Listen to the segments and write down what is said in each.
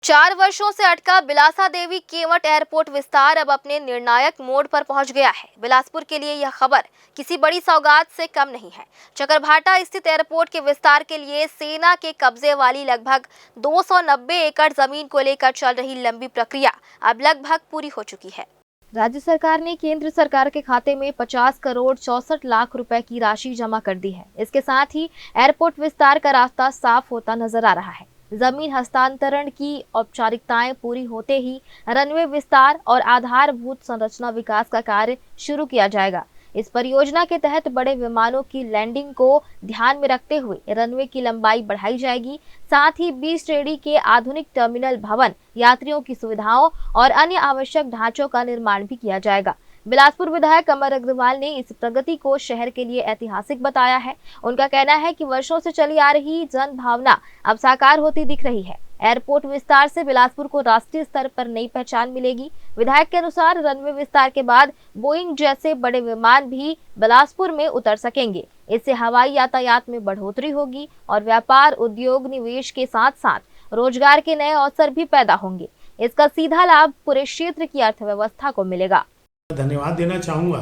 4 वर्षों से अटका बिलासा देवी केवट एयरपोर्ट विस्तार अब अपने निर्णायक मोड़ पर पहुंच गया है। बिलासपुर के लिए यह खबर किसी बड़ी सौगात से कम नहीं है। चकरभाटा स्थित एयरपोर्ट के विस्तार के लिए सेना के कब्जे वाली लगभग 290 एकड़ जमीन को लेकर चल रही लंबी प्रक्रिया अब लगभग पूरी हो चुकी है। राज्य सरकार ने केंद्र सरकार के खाते में 50 करोड़ 64 लाख रुपए की राशि जमा कर दी है। इसके साथ ही एयरपोर्ट विस्तार का रास्ता साफ होता नजर आ रहा है। जमीन हस्तांतरण की औपचारिकताएं पूरी होते ही रनवे विस्तार और आधारभूत संरचना विकास का कार्य शुरू किया जाएगा। इस परियोजना के तहत बड़े विमानों की लैंडिंग को ध्यान में रखते हुए रनवे की लंबाई बढ़ाई जाएगी। साथ ही 20 श्रेणी के आधुनिक टर्मिनल भवन, यात्रियों की सुविधाओं और अन्य आवश्यक ढांचों का निर्माण भी किया जाएगा। बिलासपुर विधायक अमर अग्रवाल ने इस प्रगति को शहर के लिए ऐतिहासिक बताया है। उनका कहना है कि वर्षों से चली आ रही जन भावना अब साकार होती दिख रही है। एयरपोर्ट विस्तार से बिलासपुर को राष्ट्रीय स्तर पर नई पहचान मिलेगी। विधायक के अनुसार रनवे विस्तार के बाद बोइंग जैसे बड़े विमान भी बिलासपुर में उतर सकेंगे। इससे हवाई यातायात में बढ़ोतरी होगी और व्यापार, उद्योग, निवेश के साथ साथ रोजगार के नए अवसर भी पैदा होंगे। इसका सीधा लाभ पूरे क्षेत्र की अर्थव्यवस्था को मिलेगा। धन्यवाद देना चाहूँगा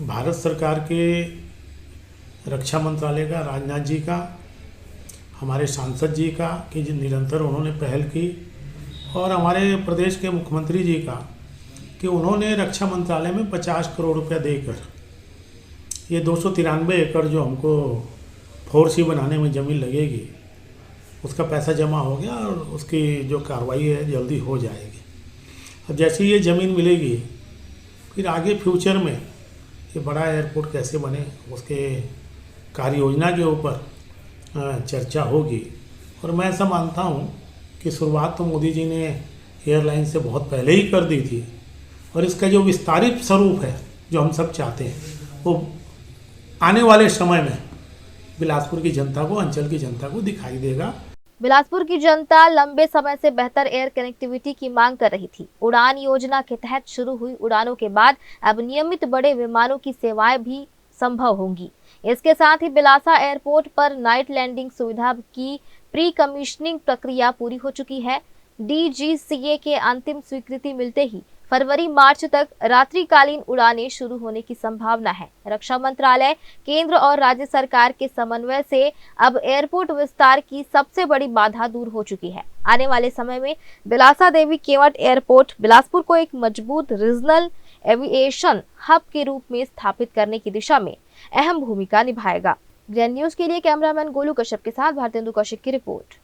भारत सरकार के रक्षा मंत्रालय का, राजनाथ जी का, हमारे सांसद जी का कि जो निरंतर उन्होंने पहल की, और हमारे प्रदेश के मुख्यमंत्री जी का कि उन्होंने रक्षा मंत्रालय में 50 करोड़ रुपया देकर ये 293 एकड़ जो हमको 4C बनाने में ज़मीन लगेगी उसका पैसा जमा हो गया और उसकी जो कार्रवाई है जल्दी हो जाएगी। अब जैसे ये ज़मीन मिलेगी फिर आगे फ्यूचर में ये बड़ा एयरपोर्ट कैसे बने उसके कार्य योजना के ऊपर चर्चा होगी। और मैं ऐसा मानता हूँ कि शुरुआत तो मोदी जी ने एयरलाइन से बहुत पहले ही कर दी थी और इसका जो विस्तारित स्वरूप है जो हम सब चाहते हैं वो आने वाले समय में बिलासपुर की जनता को, अंचल की जनता को दिखाई देगा। बिलासपुर की जनता लंबे समय से बेहतर एयर कनेक्टिविटी की मांग कर रही थी। उड़ान योजना के तहत शुरू हुई उड़ानों के बाद अब नियमित बड़े विमानों की सेवाएं भी संभव होंगी। इसके साथ ही बिलासा एयरपोर्ट पर नाइट लैंडिंग सुविधा की प्री कमीशनिंग प्रक्रिया पूरी हो चुकी है। DGCA के अंतिम स्वीकृति मिलते ही फरवरी-मार्च तक रात्रिकालीन उड़ानें शुरू होने की संभावना है। रक्षा मंत्रालय, केंद्र और राज्य सरकार के समन्वय से अब एयरपोर्ट विस्तार की सबसे बड़ी बाधा दूर हो चुकी है। आने वाले समय में बिलासा देवी केवट एयरपोर्ट बिलासपुर को एक मजबूत रीजनल एविएशन हब के रूप में स्थापित करने की दिशा में अहम भूमिका निभाएगा। ग्रैंड न्यूज के लिए कैमरामैन गोलू कश्यप के साथ भारतेंदु कौशिक की रिपोर्ट।